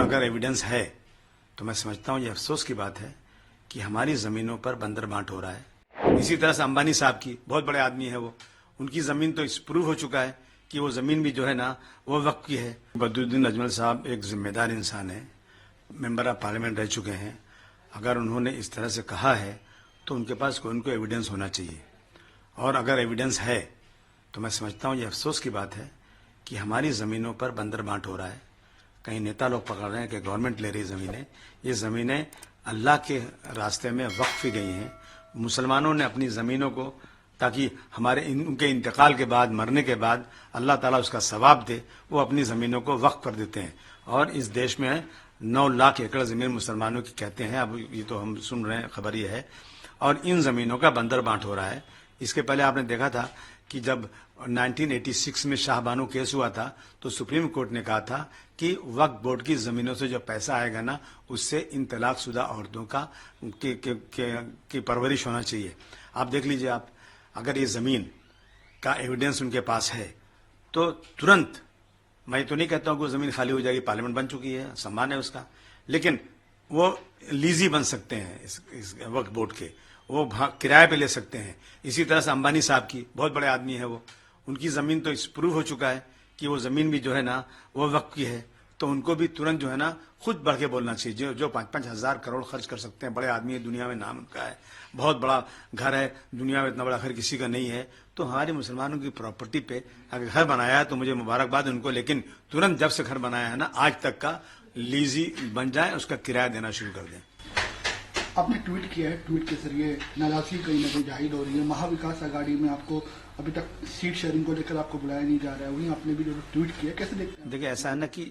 अगर एविडेंस है तो मैं समझता हूं ये अफसोस की बात है कि हमारी जमीनों पर बंदर बांट हो रहा है। इसी तरह से अंबानी साहब की, बहुत बड़े आदमी है वो, उनकी जमीन तो इस प्रूव हो चुका है कि वो जमीन भी जो है ना वो वक्त की है। बदरुद्दीन अजमल साहब एक जिम्मेदार इंसान है, मेंबर ऑफ पार्लियामेंट रह चुके हैं। अगर उन्होंने इस तरह से कहा है तो उनके पास कोई उनको एविडेंस होना चाहिए, और अगर एविडेंस है तो मैं समझता हूं ये अफसोस की बात है कि हमारी जमीनों पर बंदर बांट हो रहा है। कहीं नेता लोग पकड़ रहे हैं कि गवर्नमेंट ले रही ज़मीनें। ये ज़मीनें अल्लाह के रास्ते में वक्फ की गई हैं। मुसलमानों ने अपनी ज़मीनों को, ताकि उनके इंतकाल के बाद, मरने के बाद अल्लाह ताला उसका सवाब दे, वो अपनी ज़मीनों को वक्फ कर देते हैं। और इस देश में 9 लाख एकड़ ज़मीन मुसलमानों की कहते हैं, अब ये तो हम सुन रहे हैं, खबर ये है। और इन ज़मीनों का बंदर बांट हो रहा है। इसके पहले आपने देखा था कि जब 1986 में शाहबानो केस हुआ था तो सुप्रीम कोर्ट ने कहा था कि वक्फ बोर्ड की जमीनों से जो पैसा आएगा ना, उससे इन तलाकशुदा औरतों की परवरिश होना चाहिए। आप देख लीजिए, आप अगर ये जमीन का एविडेंस उनके पास है तो तुरंत, मैं तो नहीं कहता हूं कि वो जमीन खाली हो जाएगी, पार्लियामेंट बन चुकी है, सम्मान है उसका, लेकिन वो लीजी बन सकते हैं इस वक्फ बोर्ड के, वो किराए पे ले सकते हैं। इसी तरह से अंबानी साहब की, बहुत बड़े आदमी है वो, उनकी जमीन तो इस प्रूव हो चुका है कि वो जमीन भी जो है ना वो वक्त की है, तो उनको भी तुरंत जो है ना खुद बढ़ के बोलना चाहिए। जो 5-5 हजार करोड़ खर्च कर सकते हैं, बड़े आदमी है, दुनिया में नाम उनका है, बहुत बड़ा घर है, दुनिया में इतना बड़ा घर किसी का नहीं है। तो हमारे मुसलमानों की प्रॉपर्टी पे अगर घर बनाया है तो मुझे मुबारकबाद उनको, लेकिन तुरंत जब से घर बनाया है ना आज तक का लीजी बन जाए, उसका किराया देना शुरू कर दें। आपने ट्वीट किया है, ट्वीट के जरिए नाराजगी कहीं ना कहीं जाहिर हो रही है। महाविकास आघाड़ी में आपको अभी तक सीट शेयरिंग को लेकर आपको बुलाया नहीं जा रहा है, वहीं आपने भी जो ट्वीट किया, कैसे देखते हैं? देखिए, ऐसा है ना कि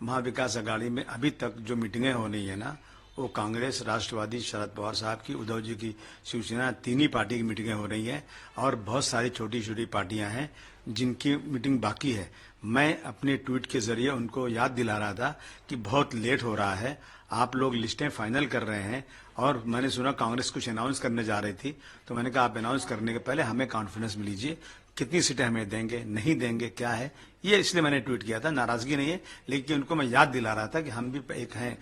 महाविकास आघाड़ी में अभी तक जो मीटिंगें हो रही है ना, वो कांग्रेस, राष्ट्रवादी, शरद पवार साहब की, उद्धव जी की शिवसेना, तीन ही पार्टी की मीटिंगें हो रही हैं, और बहुत सारी छोटी छोटी पार्टियां हैं जिनकी मीटिंग बाकी है। मैं अपने ट्वीट के जरिए उनको याद दिला रहा था कि बहुत लेट हो रहा है, आप लोग लिस्टें फाइनल कर रहे हैं, और मैंने सुना कांग्रेस कुछ अनाउंस करने जा रही थी, तो मैंने कहा आप अनाउंस करने के पहले हमें कॉन्फिडेंस में लीजिए, कितनी सीटें हमें देंगे, नहीं देंगे, क्या है ये, इसलिए मैंने ट्वीट किया था। नाराजगी नहीं है, लेकिन उनको मैं याद दिला रहा था कि हम भी एक हैं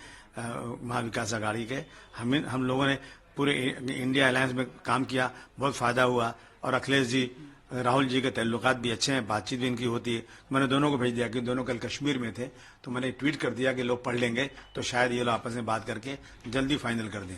महाविकास आघाड़ी के। हम लोगों ने पूरे इंडिया अलायंस में काम किया, बहुत फायदा हुआ, और अखिलेश जी, राहुल जी के ताल्लुकात भी अच्छे हैं, बातचीत भी इनकी होती है। मैंने दोनों को भेज दिया कि दोनों कल कश्मीर में थे, तो मैंने ट्वीट कर दिया कि लोग पढ़ लेंगे तो शायद ये लोग आपस में बात करके जल्दी फाइनल कर दें।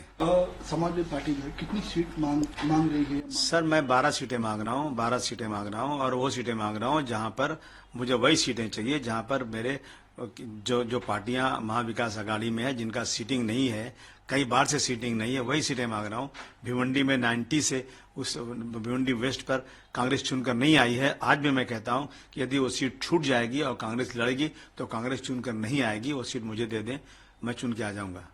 समाजवादी पार्टी जो है कितनी सीट मांग रही है? सर, मैं 12 सीटें मांग रहा हूँ, 12 सीटें मांग रहा हूँ, और वो सीटें मांग रहा हूँ जहाँ पर मुझे वही सीटें चाहिए जहाँ पर मेरे जो पार्टियां महाविकास आघाड़ी में है, जिनका सीटिंग नहीं है, कई बार से सीटिंग नहीं है, वही सीटें मांग रहा हूँ। भिवंडी में 90 से उस भिवंडी वेस्ट पर कांग्रेस चुनकर नहीं आई है। आज भी मैं कहता हूँ कि यदि वो सीट छूट जाएगी और कांग्रेस लड़ेगी तो कांग्रेस चुनकर नहीं आएगी, वो सीट मुझे दे दें, मैं चुन के आ जाऊंगा।